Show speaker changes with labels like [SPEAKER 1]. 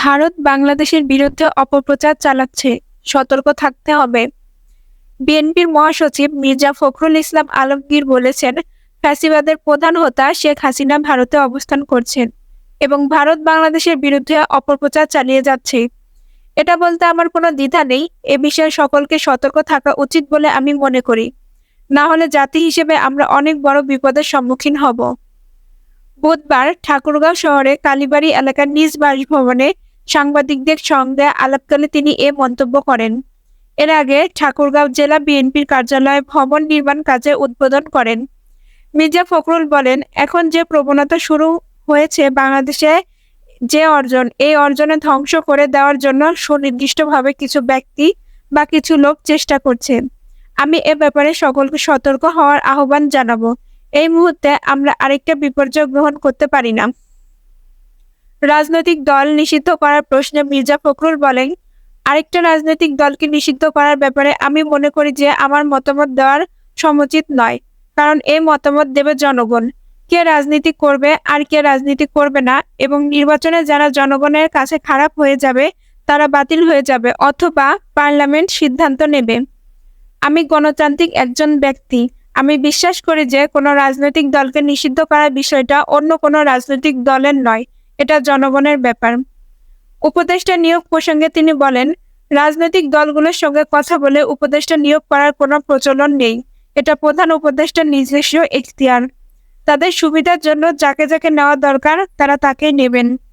[SPEAKER 1] ভারত বাংলাদেশের বিরুদ্ধে অপপ্রচার চালাচ্ছে, সতর্ক থাকতে হবে। বিএনপির মহাসচিব মির্জা ফখরুল ইসলাম আলমগীর বলেছেন, ফ্যাসিবাদের প্রধান হোতা শেখ হাসিনা ভারতে অবস্থান করছেন এবং ভারত বাংলাদেশের বিরুদ্ধে অপপ্রচার চালিয়ে যাচ্ছে। এটা বলতে আমার কোনো দ্বিধা নেই। এ বিষয়ে সকলকে সতর্ক থাকা উচিত বলে আমি মনে করি। না হলে জাতি হিসেবে আমরা অনেক বড় বিপদের সম্মুখীন হব। বুধবার ঠাকুরগাঁও শহরে কালীবাড়ি এলাকার নিজ বাসভবনে সাংবাদিকদের সঙ্গে আলাপকালে তিনি এ মন্তব্য করেন। এর আগে ঠাকুরগাঁও জেলা বিএনপির কার্যালয়ে ভবন নির্মাণ কাজে উদ্বোধন করেন। মির্জা ফখরুল বলেন, এখন যে প্রবণতা শুরু হয়েছে বাংলাদেশে, যে অর্জন, এই অর্জনে ধ্বংস করে দেওয়ার জন্য সুনির্দিষ্টভাবে কিছু ব্যক্তি বা কিছু লোক চেষ্টা করছে। আমি এ ব্যাপারে সকলকে সতর্ক হওয়ার আহ্বান জানাবো। এই মুহূর্তে আমরা আরেকটা বিপর্যয় গ্রহণ করতে পারি না। রাজনৈতিক দল নিষিদ্ধ করার প্রশ্নে মির্জা ফখরুল বলেন, আরেকটা রাজনৈতিক দলকে নিষিদ্ধ করার ব্যাপারে আমি মনে করি যে আমার মতামত দেওয়ার সমুচিত নয়, কারণ এই মতামত দেবে জনগণ। কে রাজনীতি করবে আর কে রাজনীতি করবে না, এবং নির্বাচনে যারা জনগণের কাছে খারাপ হয়ে যাবে তারা বাতিল হয়ে যাবে অথবা পার্লামেন্ট সিদ্ধান্ত নেবে। আমি গণতান্ত্রিক একজন ব্যক্তি। আমি বিশ্বাস করি যে কোনো রাজনৈতিক দলকে নিষিদ্ধ করার বিষয়টা অন্য কোনো রাজনৈতিক দলের নয়, এটা জনগণের ব্যাপার। উপদেষ্টা নিয়োগ প্রসঙ্গে তিনি বলেন, রাজনৈতিক দলগুলোর সঙ্গে কথা বলে উপদেষ্টা নিয়োগ করার কোনো প্রচলন নেই। এটা প্রধান উপদেষ্টার নিজস্ব এখতিয়ার। তাদের সুবিধার জন্য যাকে যাকে নেওয়া দরকার তারা তাকেই নেবেন।